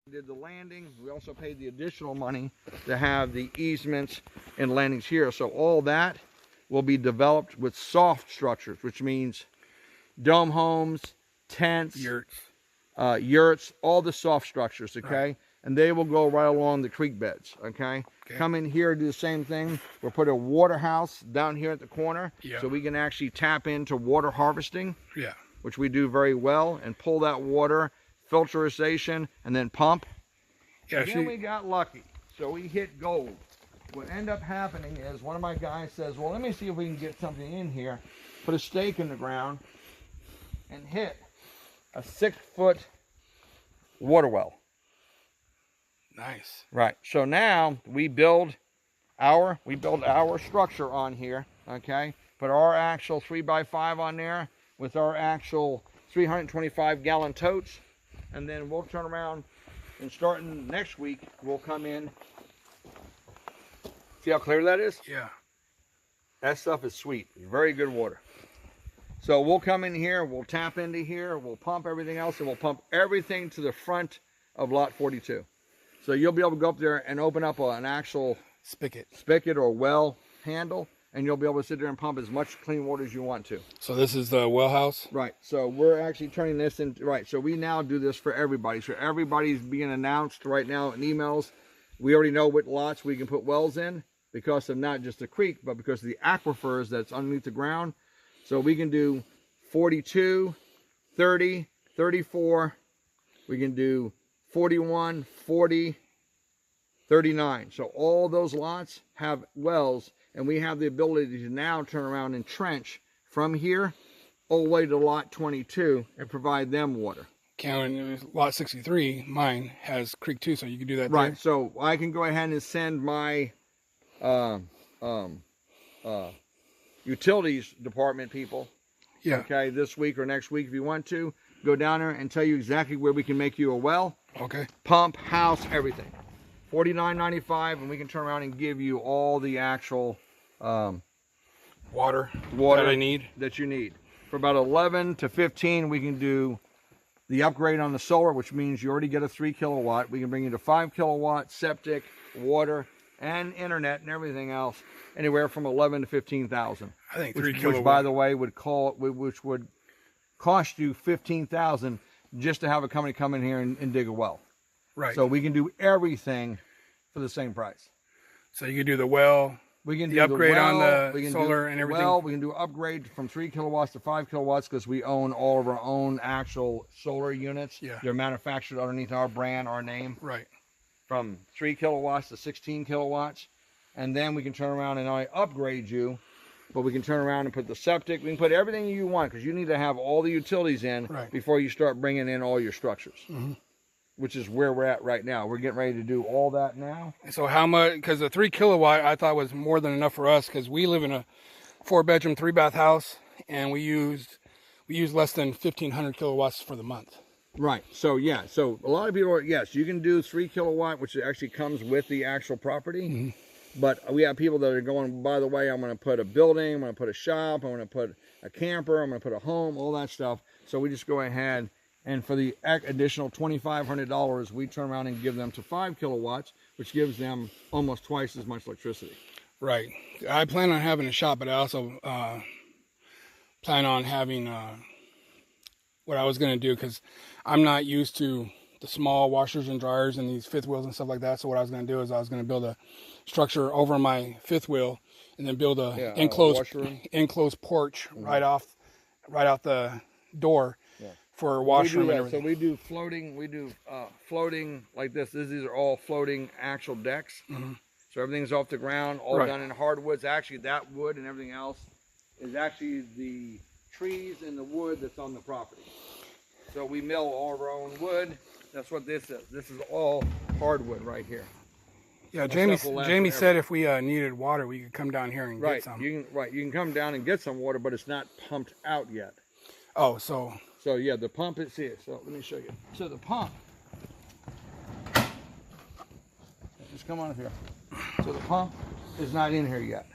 We did the landing. We also paid the additional money to have the easements and landings here. So all that will be developed with soft structures, which means dome homes, tents, yurts, all the soft structures, okay? Right. And they will go right along the creek beds, okay? Come in here, do the same thing. We'll put a water house down here at the corner, so we can actually tap into water harvesting, which we do very well, and pull that water, filterization, and then pump. Then we got lucky, so we hit gold. What ended up happening is one of my guys says, well, let me see if we can get something in here, put a stake in the ground, and hit a 6-foot water well. Nice. Right. So now we build our structure on here, okay? Put our actual 3x5 on there with our actual 325-gallon totes, and then we'll turn around and starting next week, we'll come in. See how clear that is? Yeah. That stuff is sweet. Very good water. So we'll come in here, we'll tap into here, we'll pump everything else, and we'll pump everything to the front of lot 42. So you'll be able to go up there and open up an actual spigot or well handle, and you'll be able to sit there and pump as much clean water as you want to. So this is the well house? Right. So we're actually turning this into, right, so we now do this for everybody. So everybody's being announced right now in emails. We already know what lots we can put wells in because of not just the creek, but because of the aquifers that's underneath the ground. So we can do 42, 30, 34, we can do 41, 40, 39. So all those lots have wells, and we have the ability to now turn around and trench from here all the way to lot 22 and provide them water. Counting lot 63, mine has creek too, so you can do that right there. So I can go ahead and send my utilities department people, okay, this week or next week if you want to, go down there and tell you exactly where we can make you a well, pump, house, everything. $49.95, and we can turn around and give you all the actual water that you need. For about 11 to 15, we can do the upgrade on the solar, which means you already get a 3 kilowatt. We can bring you to 5 kilowatt septic, water, and internet and everything else, anywhere from 11 to 15,000. I think 3 kilowatt. Which, by the way, would cost you 15,000 just to have a company come in here and dig a well. Right. So we can do everything for the same price. So you can do the well, we can the do upgrade the well, on the solar and everything. Well, we can do upgrade from 3 kilowatts to 5 kilowatts because we own all of our own actual solar units. They're manufactured underneath our brand, our name. Right. From 3 kilowatts to 16 kilowatts. And then we can turn around and I upgrade you, but we can turn around and put the septic. We can put everything you want because you need to have all the utilities in before you start bringing in all your structures. Which is where we're at right now. We're getting ready to do all that now. So how much, because the 3 kilowatt I thought was more than enough for us because we live in a 4-bedroom, 3-bath house and we use less than 1,500 kilowatts for the month. Right. So yeah. So a lot of people are, yes, you can do 3 kilowatt, which actually comes with the actual property. But we have people that are going, by the way, I'm going to put a building, I'm going to put a shop, I'm going to put a camper, I'm going to put a home, all that stuff. So we just go ahead and for the additional $2,500, we turn around and give them to 5 kilowatts, which gives them almost twice as much electricity. Right. I plan on having a shop, but I also plan on having what I was going to do because I'm not used to the small washers and dryers and these fifth wheels and stuff like that. So what I was going to do is I was going to build a structure over my fifth wheel and then build a enclosed porch right out the door for washroom and everything. So we do floating like this. These are all floating actual decks. So everything's off the ground, all done in hardwoods. Actually, that wood and everything else is actually the trees and the wood that's on the property. So we mill all of our own wood. That's what this is. This is all hardwood right here. Yeah, Jamie said if we needed water, we could come down here and get some. You can come down and get some water, but it's not pumped out yet. Oh, so yeah, the pump is here. So let me show you. So the pump, just come on up here. So the pump is not in here yet.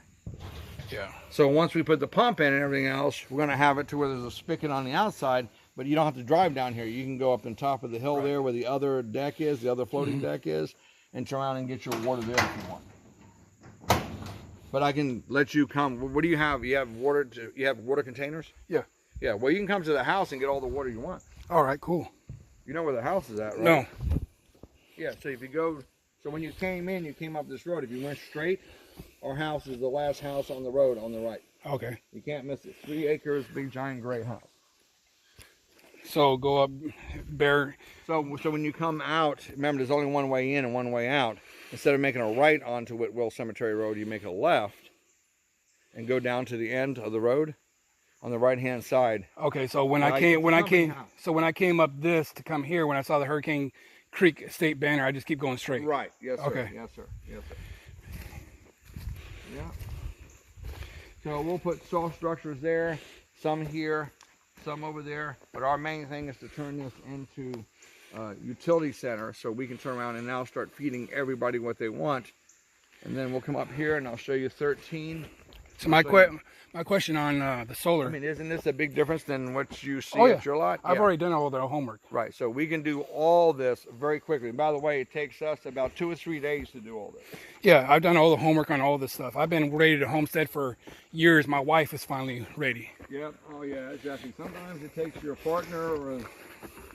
Yeah. So once we put the pump in and everything else, we're going to have it to where there's a spigot on the outside but you don't have to drive down here. You can go up on top of the hill there where the other deck is, the other floating deck is, and turn around and get your water there if you want. But I can let you come. What do you have? You have water. You have water containers? Yeah. Yeah. Well, you can come to the house and get all the water you want. All right, cool. You know where the house is at, right? No. Yeah. So if you go, so when you came in, you came up this road. If you went straight, our house is the last house on the road on the right. Okay. You can't miss it. 3 acres, big giant gray house. So go up Bear. So when you come out, remember there's only one way in and one way out. Instead of making a right onto Whitwell Cemetery Road, you make a left and go down to the end of the road on the right-hand side. Okay, so when I came up this to come here, when I saw the Hurricane Creek State banner, I just keep going straight. Right. Yes, sir. Okay. Yes, sir. Yes, sir. Yeah. So we'll put soft structures there, some here, some over there. But our main thing is to turn this into a utility center so we can turn around and now start feeding everybody what they want. And then we'll come up here and I'll show you 13. So my question on the solar. I mean, isn't this a big difference than what you see Oh, yeah. at your lot? I've Yeah. already done all the homework. Right, so we can do all this very quickly. And by the way, it takes us about 2 or 3 days to do all this. Yeah, I've done all the homework on all this stuff. I've been ready to homestead for years. My wife is finally ready. Yep, oh yeah, exactly. Sometimes it takes your partner or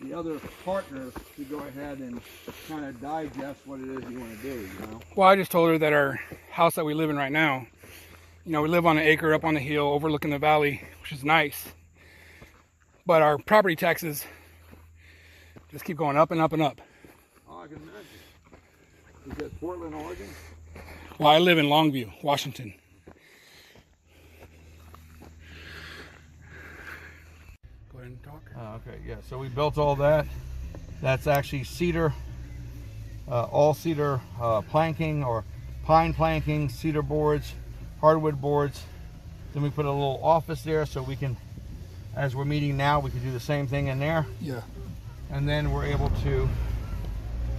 the other partners to go ahead and kind of digest what it is you want to do, you know? Well, I just told her that our house that we live in right now, you know, we live on an acre up on the hill overlooking the valley, which is nice. But our property taxes just keep going up and up and up. Oh, I can imagine. Is that Portland, Oregon? Well, I live in Longview, Washington. Go ahead and talk. Okay, yeah, so we built all that. That's actually cedar, all cedar planking or pine planking, cedar boards, hardwood boards. Then we put a little office there so we can, as we're meeting now, we can do the same thing in there. Yeah. And then we're able to,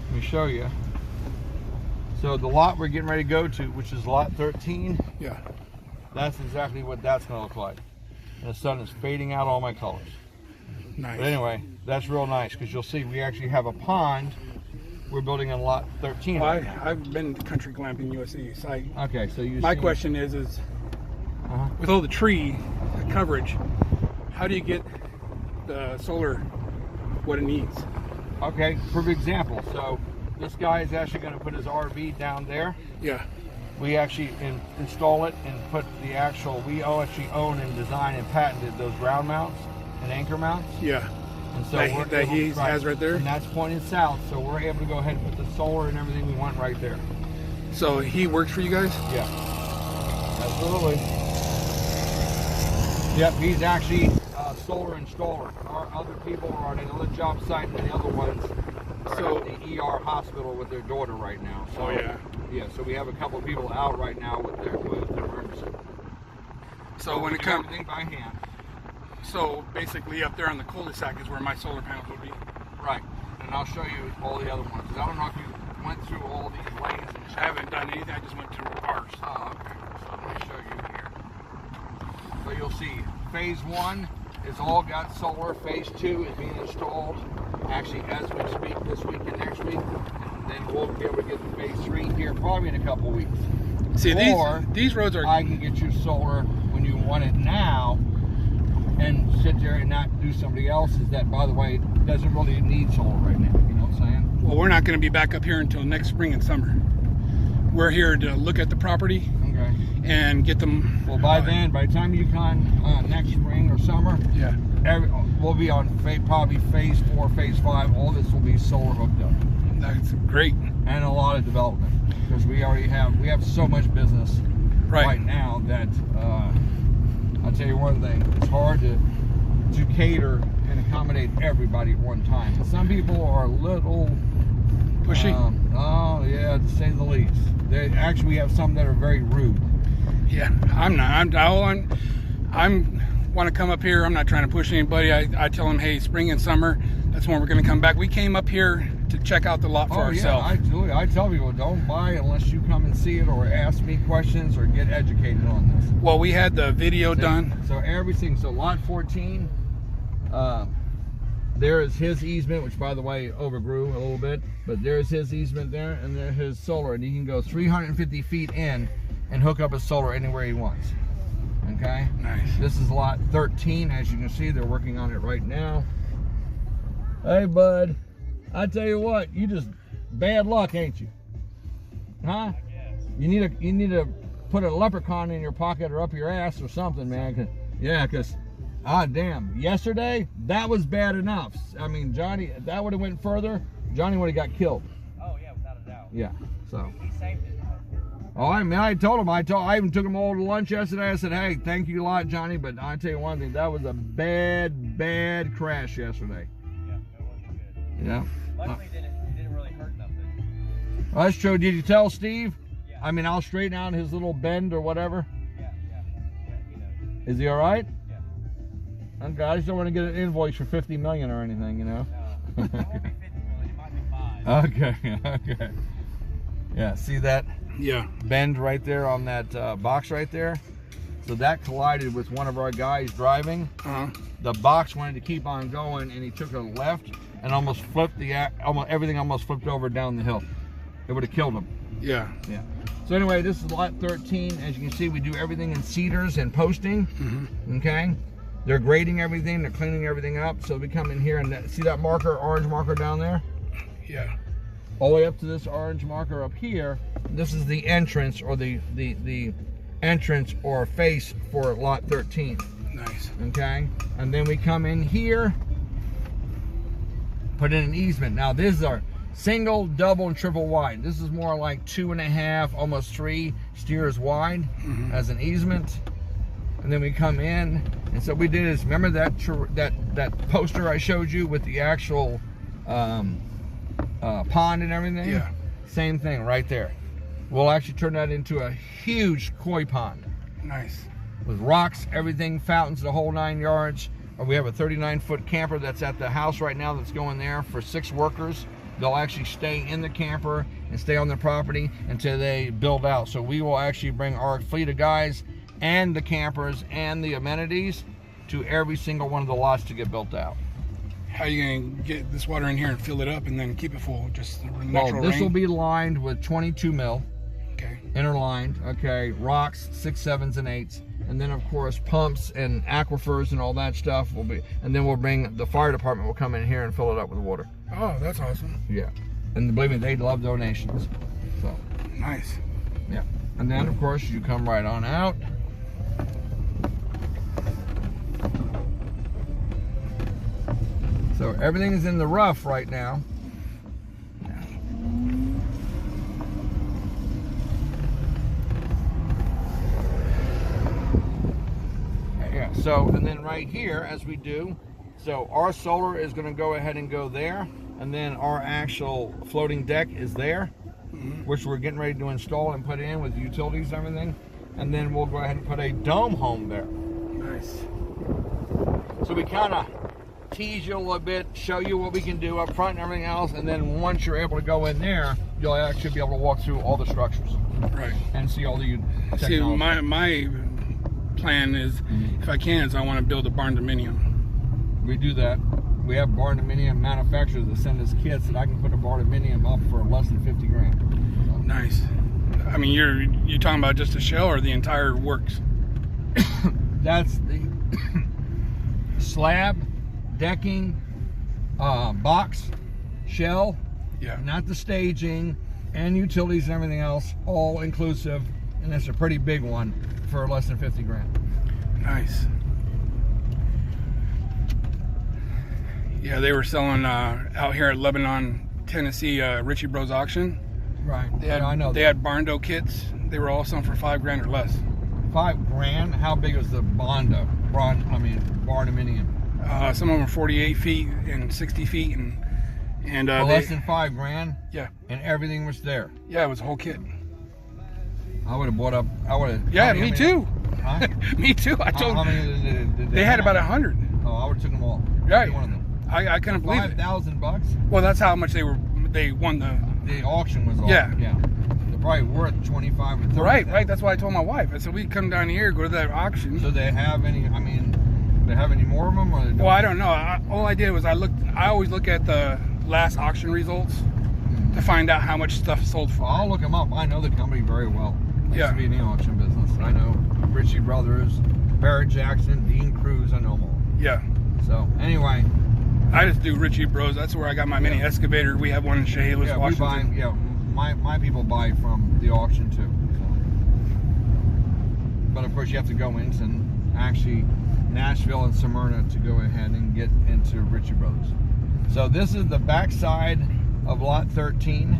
let me show you. So the lot we're getting ready to go to, which is lot 13, Yeah. that's exactly what that's gonna look like. And the sun is fading out all my colors. Nice. But anyway, that's real nice because you'll see we actually have a pond we're building on lot 13. Well, I've been to Country Glamping USA site. Okay, so you My see- question is with all the tree coverage, how do you get the solar what it needs? Okay, perfect example. So this guy is actually going to put his RV down there. Yeah. We actually install it and put the actual, we actually own and design and patented those ground mounts and anchor mounts. Yeah. And so That we're that able- he has right there? And that's pointed south, so we're able to go ahead and put the solar and everything we want right there. So he works for you guys? Yeah, absolutely. Yep, he's actually a solar installer. Our other people are on another job site, and the other ones are So- at the ER hospital with their daughter right now. So, Oh, yeah. Yeah, so we have a couple of people out right now with their emergency. So when we it do comes, everything by hand. so basically up there on the cul-de-sac is where my solar panels would be. Right, and I'll show you all the other ones. 'Cause I don't know if you went through all these lanes and I haven't done anything. I just went to ours. Oh, okay. So let me show you here. So you'll see phase 1 is all got solar. Phase 2 is being installed actually as we speak this week and next week. And then we'll be able to get to phase 3 here probably in a couple weeks. See, Or these roads are. I can get you solar when you want it now and sit there and not do somebody else's that, by the way, doesn't really need solar right now. You know what I'm saying? Well, we're not going to be back up here until next spring and summer. We're here to look at the property Okay. and get them. Well, by then, by the time you come next spring or summer, Yeah. we'll be on probably phase 4, phase 5. All this will be solar hooked up, That's great. and a lot of development because we have so much business right now that I'll tell you one thing: it's hard to cater and accommodate everybody at one time. Some people are a little Pushy. Oh yeah, to say the least. We have some that are very rude. Yeah, I'm not. I'm want to come up here. I'm not trying to push anybody. I tell them, hey, spring and summer, that's when we're going to come back. We came up here to check out the lot for ourselves. I tell people don't buy unless you come and see it or ask me questions or get educated on this. Well, we had the video done. So everything. So lot 14, there is his easement, which by the way overgrew a little bit, but there's his easement there, and there's his solar, and he can go 350 feet in and hook up his solar anywhere he wants. Okay? Nice. This is lot 13. As you can see, they're working on it right now. Hey, bud, I tell you what, you just bad luck, ain't you? Huh? You need to put a leprechaun in your pocket or up your ass or something, man. Yeah, because, damn, yesterday, that was bad enough. I mean, Johnny, if that would have went further, Johnny would have got killed. Oh, yeah, without a doubt. Yeah, so. He saved it. Oh, I mean, I told him, I even took him all to lunch yesterday. I said, hey, thank you a lot, Johnny, but I tell you one thing, that was a bad crash yesterday. Yeah, it wasn't good. Yeah. Luckily, it didn't really hurt nothing. Well, that's true. Did you tell Steve? Yeah. I mean, I'll straighten out his little bend or whatever. Yeah, he knows. Is he all right? Yeah. Okay, I just don't want to get an invoice for 50 million or anything, you know? No, it won't be 50 million. It might be 5. Okay. Yeah, see that Yeah. bend right there on that box right there? So that collided with one of our guys driving. The box wanted to keep on going, and he took a left and almost flipped everything almost flipped over down the hill. It would have killed him. Yeah. Yeah. So anyway, this is lot 13. As you can see, we do everything in cedars and posting. Okay. They're grading everything. They're cleaning everything up. So we come in here and see that marker, orange marker down there? Yeah. All the way up to this orange marker up here. This is the entrance or the entrance or face for lot 13. Nice. Okay. And then we come in here, put in an easement. Now this is our single, double, and triple wide. This is more like 2.5, almost 3 steers wide as an easement. And then we come in, and so we did is, remember that poster I showed you with the actual pond and everything? Yeah. Same thing right there. We'll actually turn that into a huge koi pond Nice. with rocks, everything, fountains, the whole 9 yards. We have a 39-foot camper that's at the house right now that's going there for 6 workers. They'll actually stay in the camper and stay on the property until they build out. So we will actually bring our fleet of guys and the campers and the amenities to every single one of the lots to get built out. How are you going to get this water in here and fill it up and then keep it full? Just natural Well, this will rain? be lined with 22 mil, Okay. interlined, okay, rocks, 6, 7s, and 8s. And then of course pumps and aquifers and all that stuff will be, and then we'll bring, the fire department will come in here and fill it up with water. Oh, that's awesome. Yeah. And believe me, they love donations. So, Nice. yeah. And then of course you come right on out. So everything is in the rough right now. Yeah, so, and then right here, as we do, so our solar is going to go ahead and go there, and then our actual floating deck is there, which we're getting ready to install and put in with utilities and everything, and then we'll go ahead and put a dome home there. Nice. So we kind of tease you a little bit, show you what we can do up front and everything else, and then once you're able to go in there, you'll actually be able to walk through all the structures Right. and see all the technology. See, my plan is, if I can, is I want to build a barn dominium. We do that. We have barn dominium manufacturers that send us kits that I can put a barn dominium up for less than 50 grand. So, Nice. I mean, you're talking about just a shell or the entire works? that's the slab, decking, box, shell, Yeah. not the staging, and utilities and everything else, all inclusive, and that's a pretty big one for less than 50 grand. Nice. Yeah, they were selling out here at Lebanon, Tennessee, Richie Bros auction. Right. They had, I know. they had Barndo kits. They were all selling for $5 grand or less. 5 grand. How big is the barn dominium? Some of them were 48 feet and 60 feet, and For less than 5 grand, yeah, and everything was there. yeah, it was a whole kit. I would have bought up. I would have. Yeah, me too. Huh? Me too. I told. How many did They had have? about 100. Oh, I would have took them all. Right. Every one of them. I couldn't believe it. $5,000. Well, that's how much they won the. The auction was all. Yeah. Yeah. They're probably worth 25 or 30. Right. That's why I told my wife. I said we come down here, go to that auction. So they have any? I mean, They have any more of them? Or they don't? Well, I don't know. All I did was I always look at the last auction results to find out how much stuff sold for. Well, I'll look them up. I know the company very well. I used Yeah. to be in the auction business. I know Ritchie Brothers, Barrett Jackson, Dean Cruz. I know them all. Yeah. So anyway, I just do Ritchie Bros. That's where I got my mini excavator. We have one in Chehalis, yeah, we buy. Washington. Yeah, my people buy from the auction too. So. But of course, you have to go into actually Nashville and Smyrna to go ahead and get into Ritchie Brothers. So this is the backside of lot 13.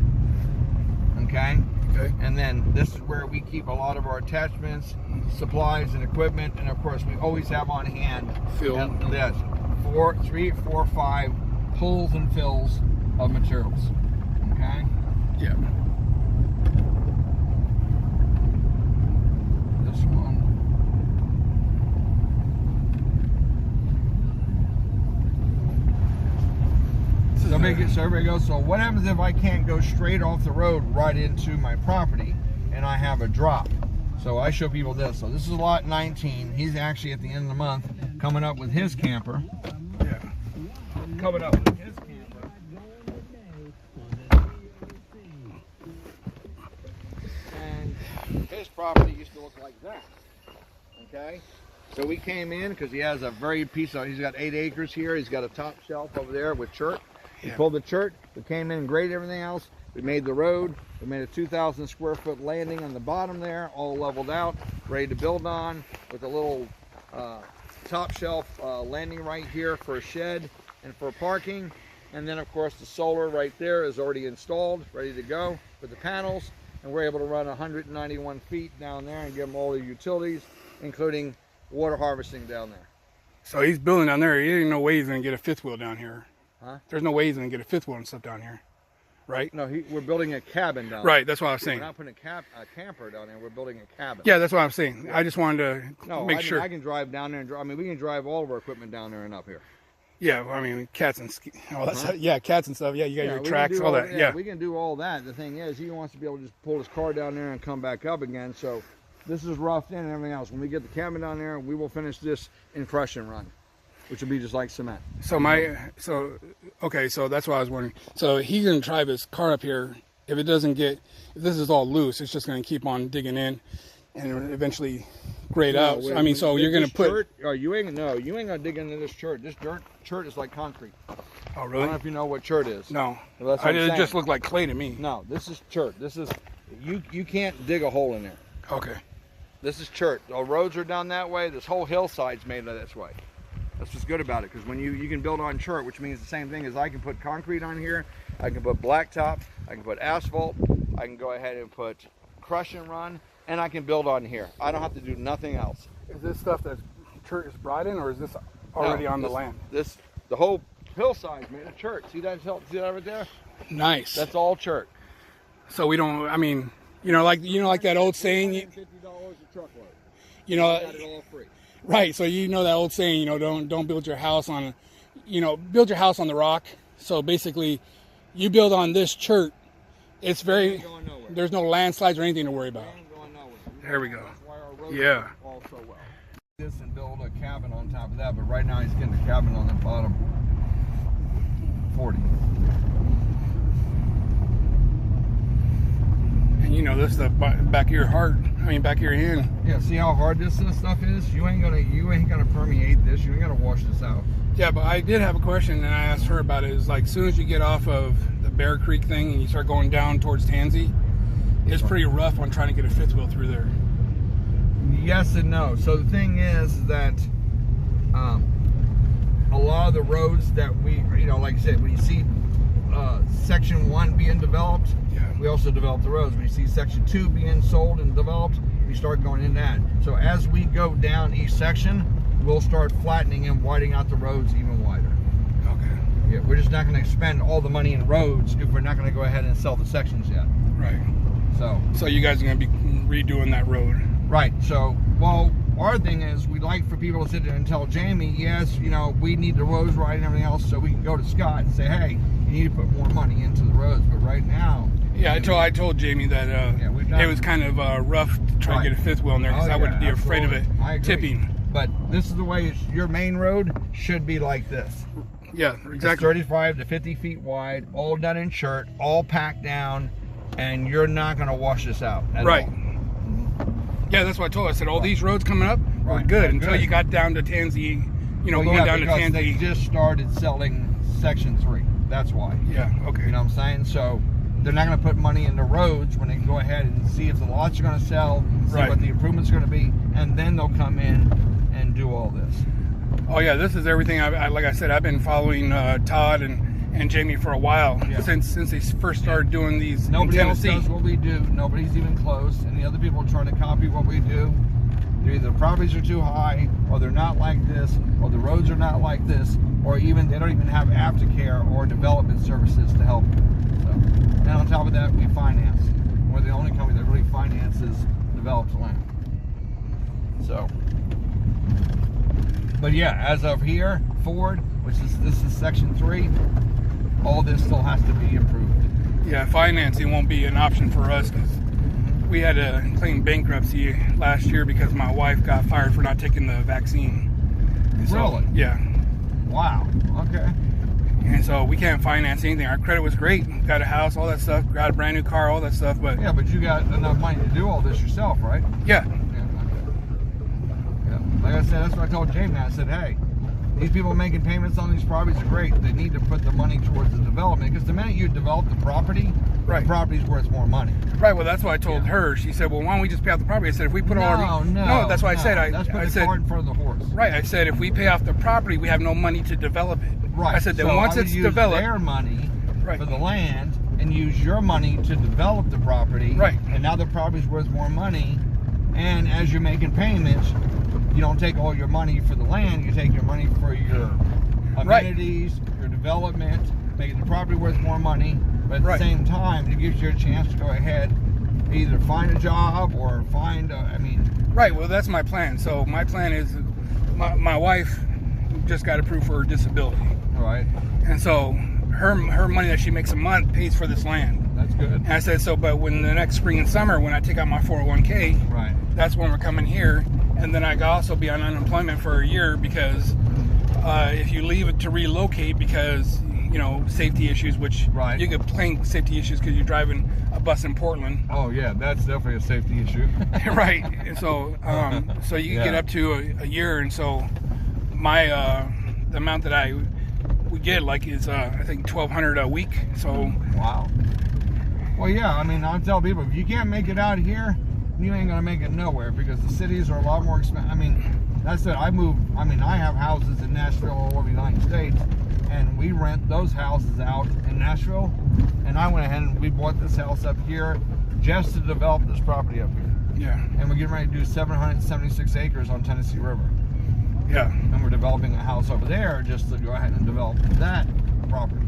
Okay. Okay. And then this is where we keep a lot of our attachments, supplies, and equipment. And of course, we always have on hand Fill. this 3, 4, 5 pulls and fills of materials. Okay. Yeah. This one. So everybody goes, so what happens if I can't go straight off the road right into my property and I have a drop? So I show people this. So this is lot 19. He's actually at the end of the month coming up with his camper. Yeah. Coming up with his camper. And his property used to look like that. Okay? So we came in because he has a he's got 8 acres here. He's got a top shelf over there with chert. We pulled the chert, we came in and graded everything else. We made the road, we made a 2,000 square foot landing on the bottom there, all leveled out, ready to build on with a little top shelf landing right here for a shed and for parking. And then of course the solar right there is already installed, ready to go with the panels. And we're able to run 191 feet down there and give them all the utilities, including water harvesting down there. So he's building down there. He ain't no way he's gonna get a fifth wheel down here. Huh? There's no way he's gonna get a fifth wheel and stuff down here, right? No, we're building a cabin down Right. That's what I was there. saying. We're not putting a camper down there. We're building a cabin. Yeah, that's what I'm saying. I just wanted to No, make sure. I can drive down there and we can drive all of our equipment down there and up here. Yeah, well, I mean, cats and yeah, cats and stuff. Yeah, you got your we can tracks, do all that. Yeah. we can do all that. The thing is, he wants to be able to just pull his car down there and come back up again. So this is roughed in and everything else. When we get the cabin down there, we will finish this in crush and run, which will be just like cement. So okay, so that's what I was wondering. So he's gonna drive his car up here. If this is all loose, it's just gonna keep on digging in, and eventually grade out. I mean, so you're gonna put. You ain't gonna dig into this chert. This chert is like concrete. Oh I don't really? know if you know what chert is. No. Well, that's what I'm It saying. just looked like clay to me. No, this is chert. This is you can't dig a hole in there. Okay. This is chert. The roads are down that way. This whole hillside's made this way. That's what's good about it, because when you can build on chert, which means the same thing as I can put concrete on here, I can put blacktop, I can put asphalt, I can go ahead and put crush and run, and I can build on here. I don't have to do nothing else. Is this stuff that chert is brought in, or is this already on the land? The whole hillside's made of chert. See that right there? Nice. That's all chert. So we don't. I mean, like that old saying. $50 a truckload. You know. I got it all free. Right. So that old saying. Don't build your house on. Build your house on the rock. So basically, you build on this chert. It's very. Going nowhere. There's no landslides or anything to worry about. Ain't going nowhere. There we go. That's why our roads Yeah. all so well. This and build a cabin on top of that, but right now he's getting the cabin on the bottom 40. And this is the back of your heart. Back of your hand. Yeah, see how hard this stuff is? You ain't gonna permeate this. You ain't gonna wash this out. Yeah, but I did have a question, and I asked her about it. Is like, as soon as you get off of the Bear Creek thing and you start going down towards Tansy, it's pretty rough on trying to get a fifth wheel through there. Yes and no. So the thing is that a lot of the roads that we, like I said, when you see section 1 being developed, Yeah. we also develop the roads. When you see section 2 being sold and developed, we start going in that. So as we go down each section, we'll start flattening and widening out the roads even wider. Okay. Yeah, we're just not going to spend all the money in roads if we're not going to go ahead and sell the sections yet. Right. So you guys are going to be redoing that road. right. So, well, our thing is we'd like for people to sit there and tell Jamie, yes, we need the roads right and everything else, so we can go to Scott and say, hey, you need to put more money into the roads. But right now, Yeah, I told Jamie that we've done it was kind of rough to try to get a fifth wheel in there because Oh, I would yeah, be afraid of it absolutely. I agree. tipping. But this is the way your main road should be like this. Yeah, It's exactly. 35 to 50 feet wide, all done in chert, all packed down, and you're not going to wash this out at Right. all. Yeah, that's what I told her. I said all these roads coming up were Right, good they're until good. you got down to Tansy. You know, Well, going yeah, down to because they Tansy. just started selling Section 3. That's why. Yeah. Okay. You know what I'm saying? So they're not going to put money into roads when they can go ahead and see if the lots are going to sell, see Right. what the improvements are going to be, and then they'll come in and do all this. Oh yeah, this is everything. Like I said, I've been following Todd and Jamie for a while Yeah. since they first started doing these Nobody in else Tennessee. does what we do. Nobody's even close. And the other people trying to copy what we do. They're either the properties are too high, or they're not like this, or the roads are not like this, or even they don't even have aftercare or development services to help. So, and on top of that, we finance. We're the only company that really finances developed land. So, but yeah, as of here, forward, this is Section 3, all this still has to be improved. Yeah, financing won't be an option for us because we had to claim bankruptcy last year because my wife got fired for not taking the vaccine. So, Really? Yeah. Wow. Okay. And so we can't finance anything. Our credit was great. Got a house, all that stuff. Got a brand new car, all that stuff. But Yeah, but you got enough money to do all this yourself, right? yeah, Yeah. Okay. Yeah. Like I said, that's what I told Jamie. I said, hey, these people making payments on these properties are great. They need to put the money towards the development because the minute you develop the property, Right. the property's worth more money. right. Well, that's what I told Yeah. her. She said, "Well, why don't we just pay off the property?" I said, "If we put all our No, that's why I said that's putting I the said cart in front of the horse. right. I said if we pay off the property, we have no money to develop it. Right. I said then so once I would it's use developed, their money Right. for the land and use your money to develop the property. Right. And now the property's worth more money. And as you're making payments, you don't take all your money for the land. You take your money for your Right. amenities, your development, making the property worth more money. But at Right. the same time, it gives you a chance to go ahead, either find a job or find. Right. Well, that's my plan. So my plan is, my wife just got approved for her disability, All right, and so her money that she makes a month pays for this land. that's good. And I said, so, but when the next spring and summer, when I take out my 401k, Right. that's when we're coming here, and then I could also be on unemployment for a year because if you leave it to relocate because safety issues, which Right. you get plain safety issues because you're driving a bus in Portland. Oh yeah, that's definitely a safety issue. Right. And so so you can get Yeah. up to a year, and so my the amount that we get is I think $1,200 a week. So Wow. Well, yeah, I mean, I tell people, if you can't make it out here, you ain't gonna make it nowhere because the cities are a lot more expensive. I mean, that's it. I have houses in Nashville all over the United States, and we rent those houses out in Nashville. And I went ahead and we bought this house up here just to develop this property up here. yeah, And we're getting ready to do 776 acres on Tennessee River. yeah, And we're developing a house over there just to go ahead and develop that property.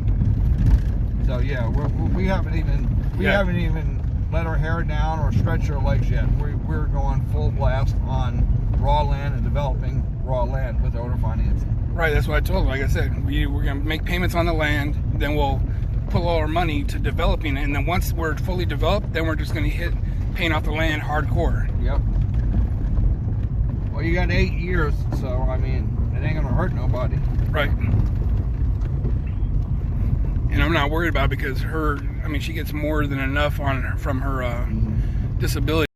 So yeah, we haven't even let our hair down or stretch our legs yet. We're going full blast on raw land and developing raw land with owner financing. right. That's what I told them. Like I said, we're gonna make payments on the land, then we'll put all our money to developing it, and then once we're fully developed, then we're just gonna hit paying off the land hardcore. Yep. Well, you got 8 years, so I mean, it ain't gonna hurt nobody. Right. And I'm not worried about it because she gets more than enough from her disability.